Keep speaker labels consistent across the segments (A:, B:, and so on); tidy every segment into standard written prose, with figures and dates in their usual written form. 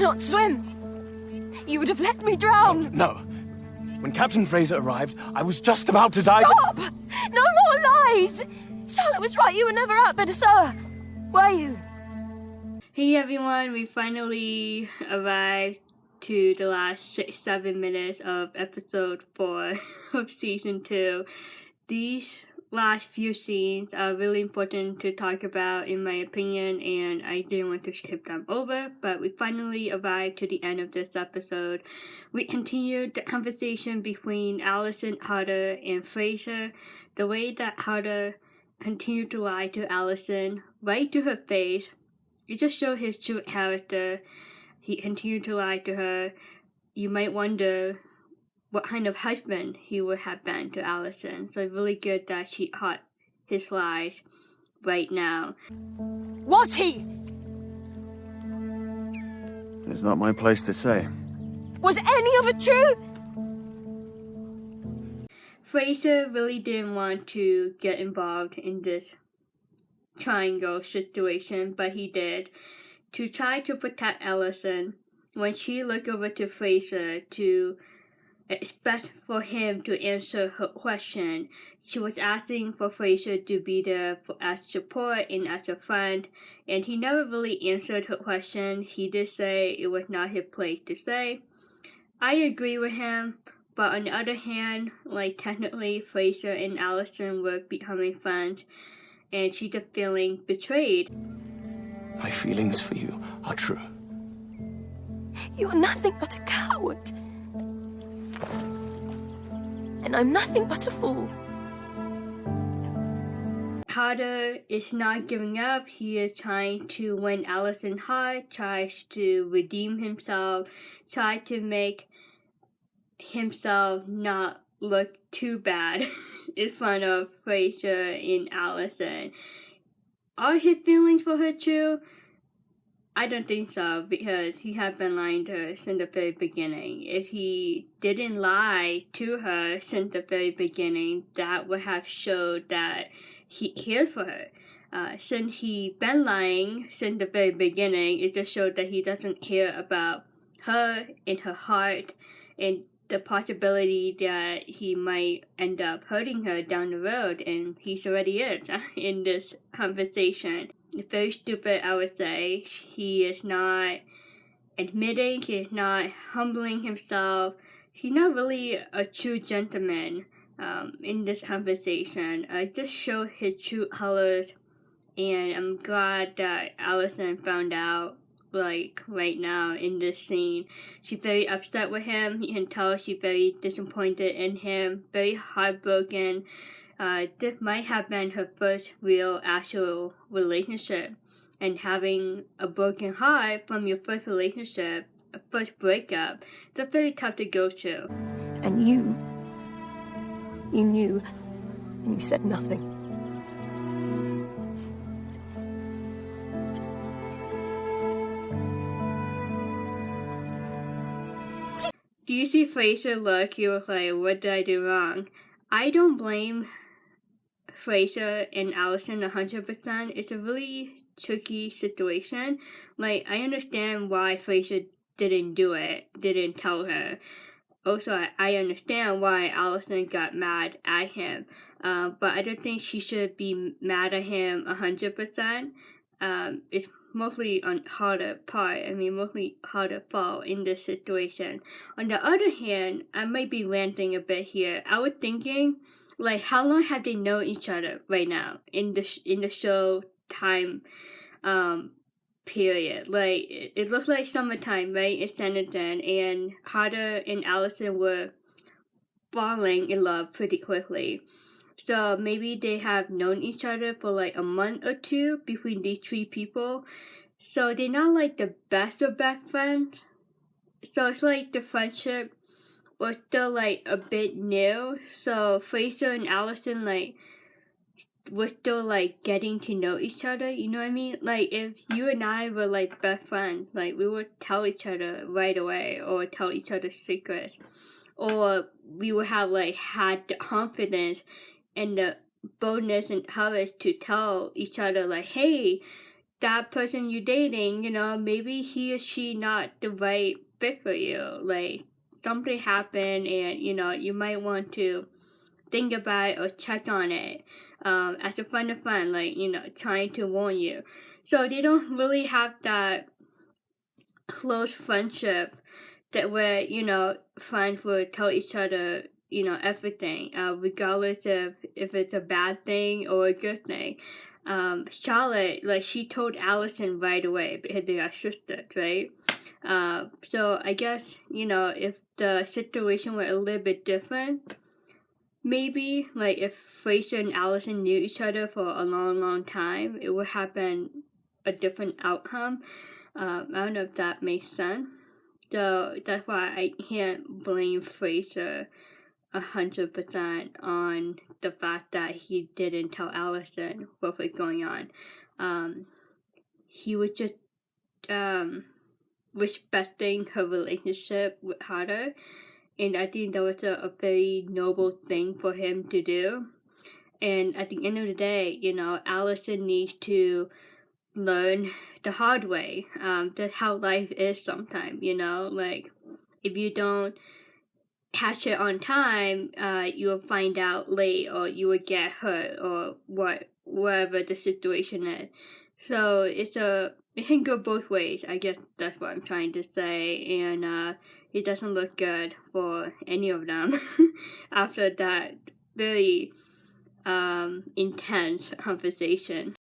A: cannot swim. You would have let me drown.
B: No. When Captain Fraser arrived, I was just about to die.
A: Stop! No more lies! Charlotte was right, you were never out there to her. Were you?
C: Hey everyone, we finally arrived to the last 6-7 minutes of episode 4 of season 2. These last few scenes are really important to talk about in my opinion, and I didn't want to skip them over, but we finally arrived to the end of this episode. We continued the conversation between Allison, Harder, and Fraser. The way that Harder continued to lie to Allison right to her face, it just showed his true character. He continued to lie to her. You might wonder what kind of husband he would have been to Allison. So it's really good that she caught his lies right now.
A: Was he?
B: It's not my place to say.
A: Was any of it true?
C: Fraser really didn't want to get involved in this triangle situation, but he did. To try to protect Allison, when she looked over to Fraser to expect for him to answer her question, she was asking for Fraser to be there as support and as a friend, and he never really answered her question. He did say it was not his place to say. I agree with him, but on the other hand, technically Fraser and Allison were becoming friends, and she's just feeling betrayed.
B: My feelings for you are true.
A: You are nothing but a coward. And I'm nothing but a fool.
C: Harder is not giving up. He is trying to win Allison's heart, tries to redeem himself, tries to make himself not look too bad in front of Fraser and Allison. Are his feelings for her true? I don't think so, because he had been lying to her since the very beginning. If he didn't lie to her since the very beginning, that would have showed that he cared for her. Since he been lying since the very beginning, it just showed that he doesn't care about her and her heart and the possibility that he might end up hurting her down the road, and he already is in this conversation. It's very stupid, I would say. He is not admitting, he is not humbling himself. He's not really a true gentleman in this conversation. It just showed his true colors, and I'm glad that Allison found out right now in this scene. She's very upset with him. You can tell she's very disappointed in him, very heartbroken. This might have been her first real actual relationship, and having a broken heart from your first relationship, a first breakup, it's very tough to go through.
A: And you knew, and you said nothing.
C: Do you see Fraser look? He was like, what did I do wrong? I don't blame Fraser and Allison 100%. It's a really tricky situation. I understand why Fraser didn't do it, didn't tell her. Also, I understand why Allison got mad at him. But I don't think she should be mad at him 100%. It's mostly on Harder's part. Mostly Harder's fault in this situation. On the other hand, I might be ranting a bit here. I was thinking, how long have they known each other right now in the show time period? It looks like summertime, right? It's Sanditon, and Harder and Allison were falling in love pretty quickly. So maybe they have known each other for a month or two between these three people. So they're not the best of best friends. So it's the friendship was still a bit new. So Fraser and Allison we're still getting to know each other, you know what I mean? If you and I were best friends, we would tell each other right away, or tell each other secrets, or we would have had the confidence and the boldness and courage to tell each other hey, that person you're dating, maybe he or she not the right fit for you. Like, something happened and, you might want to think about it or check on it as a friend of friend, like, trying to warn you. So they don't really have that close friendship that where, friends will tell each other, everything, regardless of if it's a bad thing or a good thing. Charlotte, like, she told Allison right away because they are sisters, right? So I guess, if the situation were a little bit different, maybe, like, if Fraser and Allison knew each other for a long, long time, it would have been a different outcome. I don't know if that makes sense. So that's why I can't blame Fraser 100% on the fact that he didn't tell Allison what was going on. He was just respecting her relationship with Hunter, and I think that was a very noble thing for him to do. And at the end of the day, Allison needs to learn the hard way. That's how life is sometimes, like, if you don't catch it on time, you will find out late, or you will get hurt, or whatever the situation is. So it can go both ways. I guess that's what I'm trying to say, and it doesn't look good for any of them after that very intense conversation.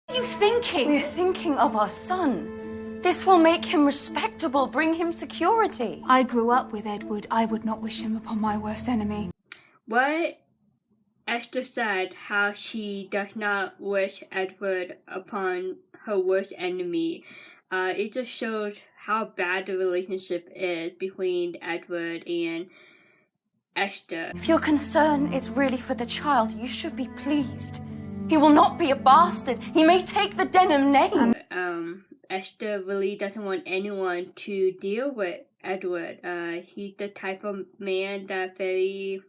A: What are you thinking? We're thinking of our son. This will make him respectable, bring him security. I grew up with Edward. I would not wish him upon my worst enemy.
C: What Esther said, how she does not wish Edward upon her worst enemy, it just shows how bad the relationship is between Edward and Esther.
A: If your concern is really for the child, you should be pleased. He will not be a bastard. He may take the Denham name.
C: Esther really doesn't want anyone to deal with Edward. He's the type of man that very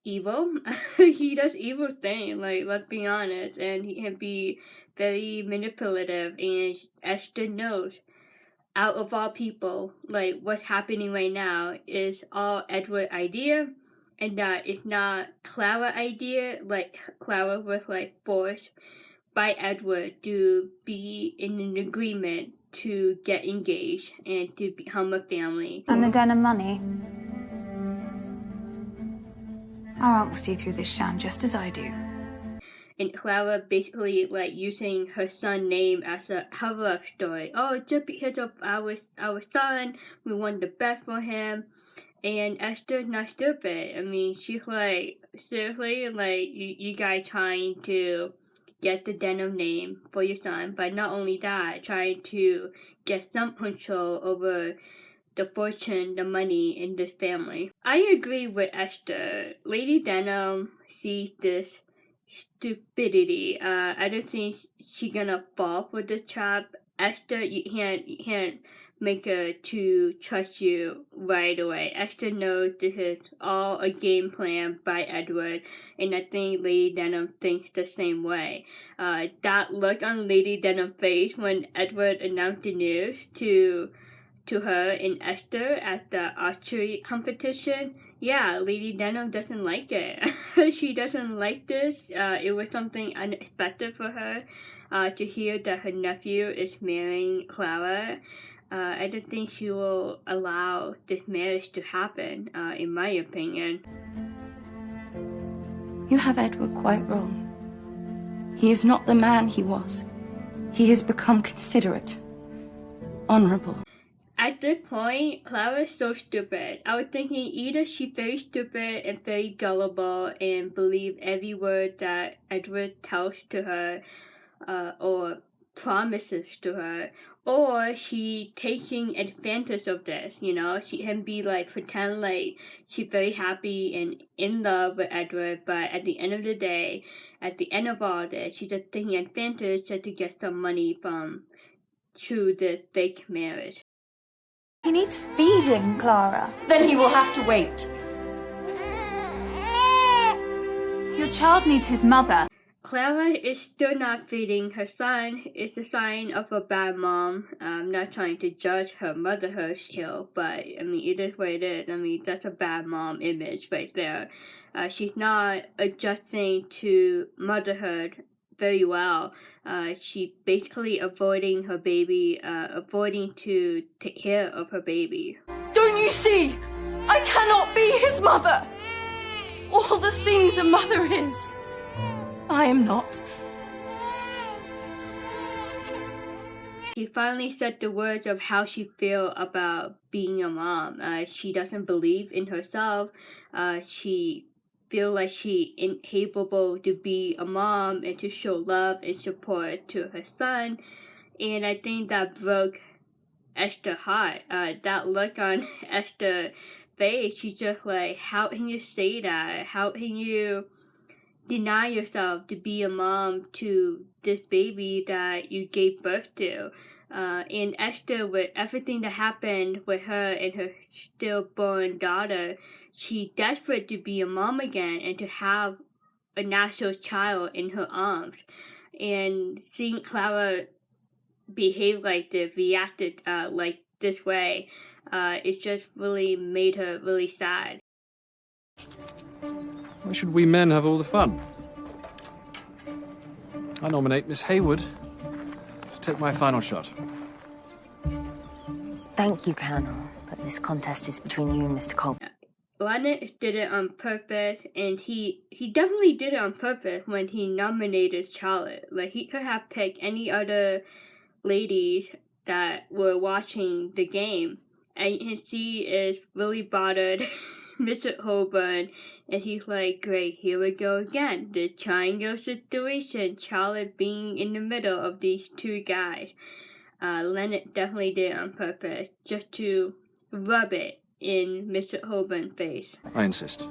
C: evil. He does evil things, like, let's be honest, and he can be very manipulative, and Esther knows, out of all people, like, what's happening right now is all Edward's idea, and that it's not Clara's idea. Like, Clara was, like, forced by Edward to be in an agreement to get engaged and to become a family.
D: And the Denham money? Our aunt will see through this sham just as I do.
C: And Clara basically, like, using her son's name as a cover-up story. Oh, just because of our son, we want the best for him. And Esther's not stupid. I mean, she's like, seriously, like, you guys trying to get the Denham name for your son, but not only that, trying to get some control over the fortune, the money in this family. I agree with Esther. Lady Denham sees this stupidity. I don't think she's gonna fall for the trap. Esther, you can't make her to trust you right away. Esther knows this is all a game plan by Edward, and I think Lady Denham thinks the same way. That look on Lady Denham's face when Edward announced the news to her and Esther at the archery competition, yeah, Lady Denham doesn't like it. She doesn't like this. It was something unexpected for her to hear that her nephew is marrying Clara. I don't think she will allow this marriage to happen, in my opinion.
A: You have Edward quite wrong. He is not the man he was. He has become considerate, honourable.
C: At this point, Clara is so stupid. I was thinking either she's very stupid and very gullible and believe every word that Edward tells to her, or promises to her, or she taking advantage of this, she can be like, pretend like she's very happy and in love with Edward, but at the end of the day, at the end of all this, she's just taking advantage just to get some money through the fake marriage.
D: He needs feeding, Clara.
A: Then he will have to wait.
D: Your child needs his mother.
C: Clara is still not feeding her son. It's a sign of a bad mom. I'm not trying to judge her motherhood still, but I mean, it is what it is. I mean, that's a bad mom image right there. She's not adjusting to motherhood very well. She basically avoiding her baby, avoiding to take care of her baby.
A: Don't you see? I cannot be his mother! All the things a mother is, I am not.
C: She finally said the words of how she feels about being a mom. She doesn't believe in herself. She feels like she incapable to be a mom and to show love and support to her son. And I think that broke Esther's heart. That look on Esther's face, she's just like, how can you say that? How can you deny yourself to be a mom to this baby that you gave birth to? And Esther, with everything that happened with her and her stillborn daughter, she's desperate to be a mom again and to have a natural child in her arms. And seeing Clara behave like this, reacted like this way, it just really made her really sad.
E: Why should we men have all the fun? I nominate Miss Hayward to take my final shot.
F: Thank you, Colonel, but this contest is between you and Mr. Cole.
C: Leonard did it on purpose, and he definitely did it on purpose when he nominated Charlotte. Like, he could have picked any other ladies that were watching the game, and he is really bothered Mr. Heybourne, and he's like, great, here we go again. The triangle situation, Charlotte being in the middle of these two guys. Leonard definitely did it on purpose, just to rub it in Mr. Heybourne's face.
E: I insist.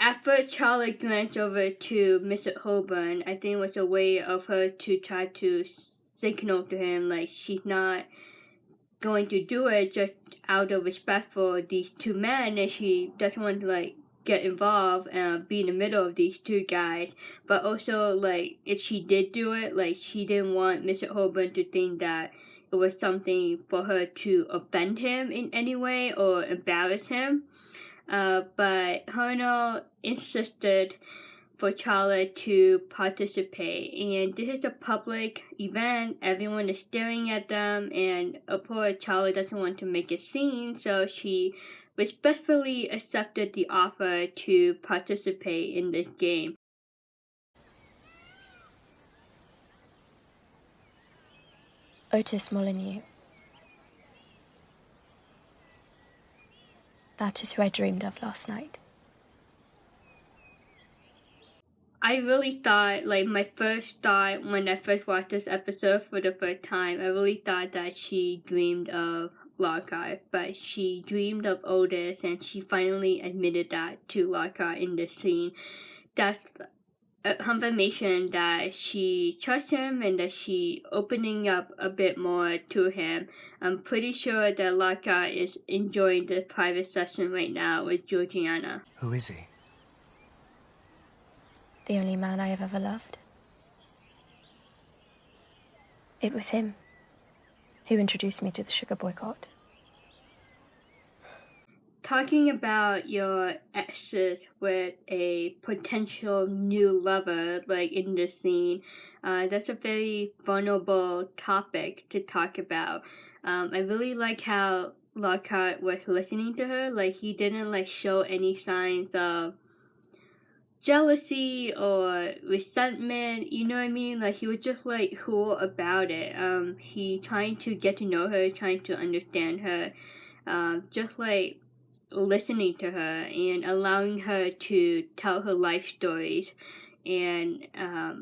C: At first, Charlotte glanced over to Mr. Heybourne. I think it was a way of her to try to signal to him, like, she's not going to do it just out of respect for these two men, and she doesn't want to, like, get involved and be in the middle of these two guys. But also, like, if she did do it, like, she didn't want Mr. Heybourne to think that it was something for her to offend him in any way or embarrass him. But Colonel insisted for Charlotte to participate, and this is a public event. Everyone is staring at them, and of course Charlotte doesn't want to make a scene, so she respectfully accepted the offer to participate in this game.
G: Otis Molyneux. That is who I dreamed of last night.
C: I really thought, like, my first thought when I first watched this episode for the first time, I really thought that she dreamed of Lockhart, but she dreamed of Otis, and she finally admitted that to Lockhart in this scene. That's a confirmation that she trusts him and that she opening up a bit more to him. I'm pretty sure that Lockhart is enjoying the private session right now with Georgiana.
B: Who is he?
G: The only man I have ever loved. It was him who introduced me to the sugar boycott.
C: Talking about your exes with a potential new lover, like in this scene, that's a very vulnerable topic to talk about. I really like how Lockhart was listening to her. Like, he didn't, like, show any signs of jealousy or resentment, you know what I mean? Like, he was just, like, cool about it. He trying to get to know her, trying to understand her, just, like, listening to her and allowing her to tell her life stories and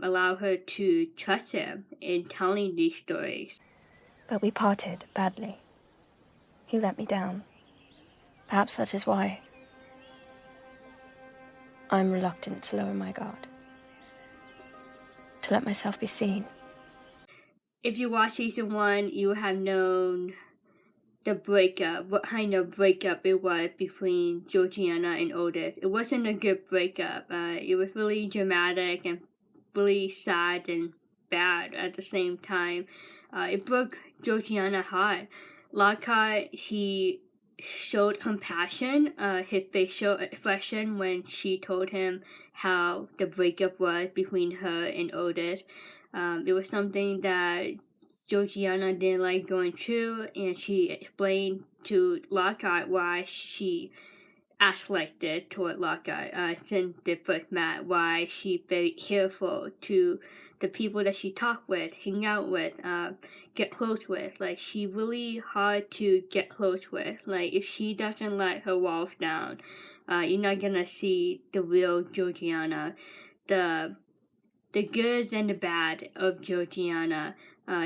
C: allow her to trust him in telling these stories.
G: But we parted badly. He let me down. Perhaps that is why I'm reluctant to lower my guard, to let myself be seen.
C: if you watch season 1, you would have known the breakup, what kind of breakup it was between Georgiana and Otis. It wasn't a good breakup. It was really dramatic and really sad and bad at the same time. It broke Georgiana's heart. Lockhart, he showed compassion, his facial expression when she told him how the breakup was between her and Otis. It was something that Georgiana didn't like going through, and she explained to Lockhart why she acts like this toward Lockhart since they first met, why she's very careful to the people that she talk with, hang out with, get close with. Like, she really hard to get close with. Like, if she doesn't let her walls down, you're not gonna see the real Georgiana, the goods and the bad of Georgiana.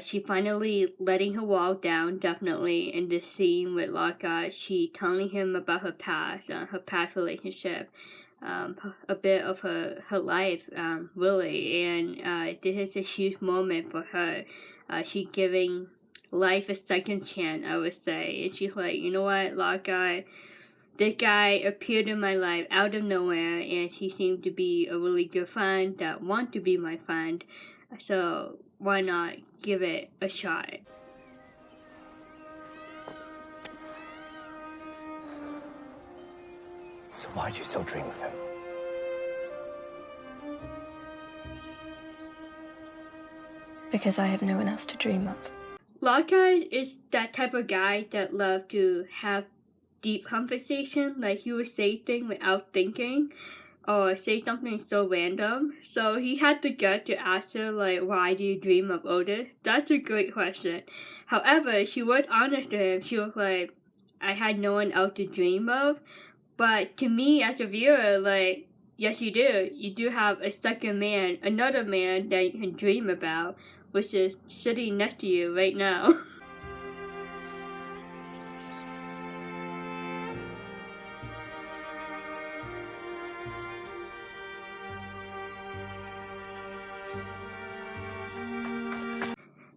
C: She finally letting her wall down, definitely, in this scene with Lockhart. She telling him about her past relationship, a bit of her life, really. And this is a huge moment for her. She giving life a second chance, I would say. And she's like, you know what, Lockhart? This guy appeared in my life out of nowhere, and he seemed to be a really good friend that want to be my friend. So why not give it a shot?
B: So why do you still dream of him?
G: Because I have no one else to dream of.
C: Lockhart is that type of guy that loves to have deep conversation. Like, he would say things without thinking, or say something so random. So he had the gut to ask her, like, why do you dream of Otis? That's a great question. However, she was honest to him. She was like, I had no one else to dream of. But to me, as a viewer, like, yes, you do. You do have a second man, another man that you can dream about, which is sitting next to you right now.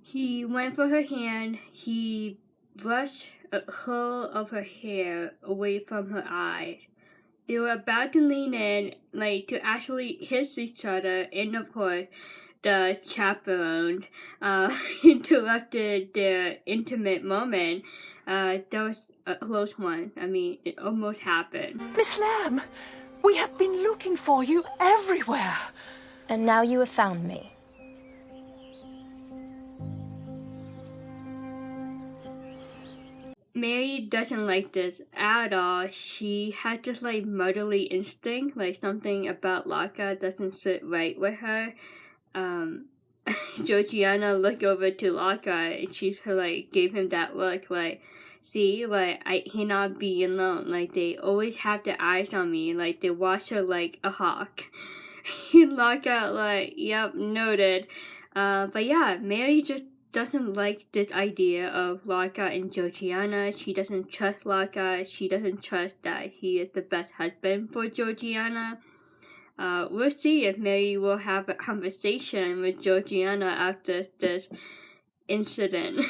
C: He went for her hand. He brushed a curl of her hair away from her eyes. They were about to lean in, like, to actually kiss each other, and of course, the chaperone interrupted their intimate moment. That was a close one. I mean, it almost happened.
H: Miss Lamb, we have been looking for you everywhere.
G: And now you have found me.
C: Mary doesn't like this at all. She had this, like, motherly instinct, like something about Lockhart doesn't sit right with her. Georgiana looked over to Lockhart, and she, like, gave him that look, like, see, like, I cannot be alone. Like, they always have their eyes on me. Like, they watch her like a hawk. And Lockhart, like, yep, noted. But yeah, Mary just doesn't like this idea of Lockhart and Georgiana. She doesn't trust Lockhart. She doesn't trust that he is the best husband for Georgiana. We'll see if Mary will have a conversation with Georgiana after this incident.